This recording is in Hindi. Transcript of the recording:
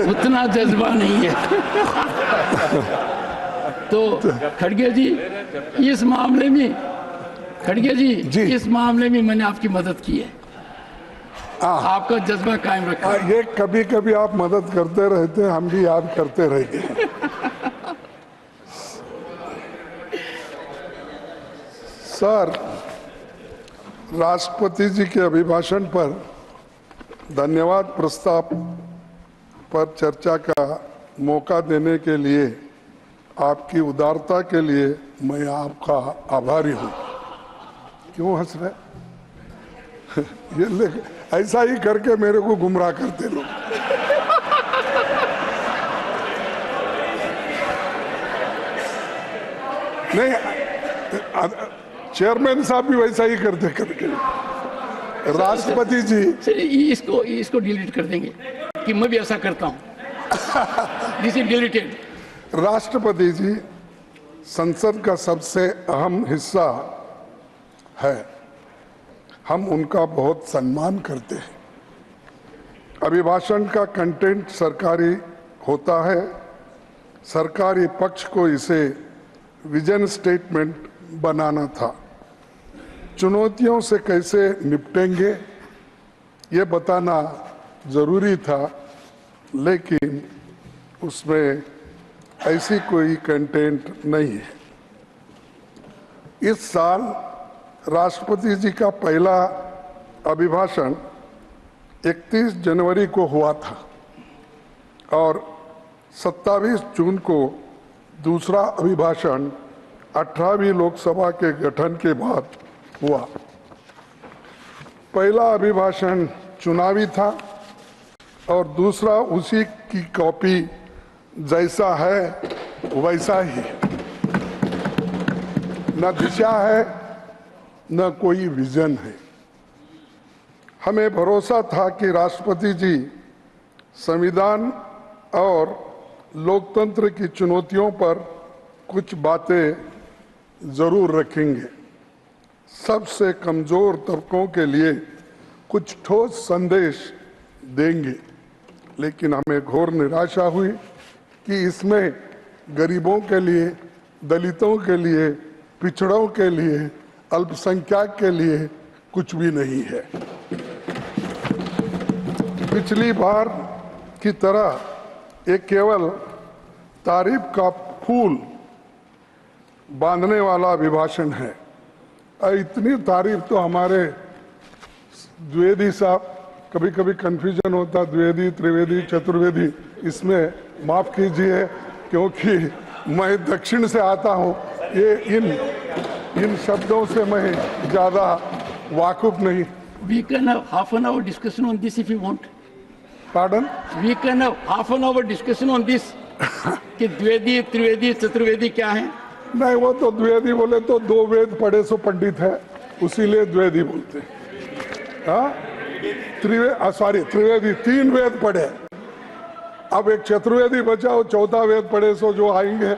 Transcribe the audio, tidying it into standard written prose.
उतना जज्बा नहीं है। तो खड़गे जी इस मामले में इस मामले में मैंने आपकी मदद की है, आपका जज्बा कायम रखा। ये कभी कभी आप मदद करते रहते हैं, हम भी याद करते रहते हैं। सर, राष्ट्रपति जी के अभिभाषण पर धन्यवाद प्रस्ताव पर चर्चा का मौका देने के लिए आपकी उदारता के लिए मैं आपका आभारी हूं। क्यों हंस रहे? ये ऐसा ही करके मेरे को गुमराह करते लोग। नहीं, चेयरमैन साहब भी वैसा ही करते करके। राष्ट्रपति जी इसको डिलीट कर देंगे कि मैं भी ऐसा करता हूं। This is deleted. राष्ट्रपति जी संसद का सबसे अहम हिस्सा है, हम उनका बहुत सम्मान करते हैं। अभिभाषण का कंटेंट सरकारी होता है, सरकारी पक्ष को इसे विजन स्टेटमेंट बनाना था। चुनौतियों से कैसे निपटेंगे ये बताना जरूरी था, लेकिन उसमें ऐसी कोई कंटेंट नहीं है। इस साल राष्ट्रपति जी का पहला अभिभाषण 31 जनवरी को हुआ था और 27 जून को दूसरा अभिभाषण 18वीं लोकसभा के गठन के बाद हुआ। पहला अभिभाषण चुनावी था और दूसरा उसी की कॉपी जैसा है वैसा ही, न दिशा है न कोई विजन है। हमें भरोसा था कि राष्ट्रपति जी संविधान और लोकतंत्र की चुनौतियों पर कुछ बातें जरूर रखेंगे, सबसे कमजोर तबकों के लिए कुछ ठोस संदेश देंगे। लेकिन हमें घोर निराशा हुई कि इसमें गरीबों के लिए, दलितों के लिए, पिछड़ों के लिए, अल्पसंख्यक के लिए कुछ भी नहीं है। पिछली बार की तरह ये केवल तारीफ का फूल बांधने वाला अभिभाषण है। इतनी तारीफ तो हमारे द्विवेदी साहब, कभी कभी कंफ्यूजन होता द्विवेदी, त्रिवेदी, चतुर्वेदी, इसमें माफ कीजिए क्योंकि मैं दक्षिण से आता हूँ, ये इन शब्दों से मैं ज्यादा वाकुफ नहीं। We can have half an hour discussion on this if you want. Pardon? We can have half an hour discussion on this. कि द्विवेदी, त्रिवेदी, चतुर्वेदी क्या है? नहीं, वो तो द्विवेदी बोले तो 2 वेद पढ़े सो पंडित है, उसीलिए द्विवेदी बोलते हैं। हाँ, त्रिवेदी 3 वेद पढ़े, अब एक चतुर्वेदी बचा, 4था वेद पढ़े सो जो आएंगे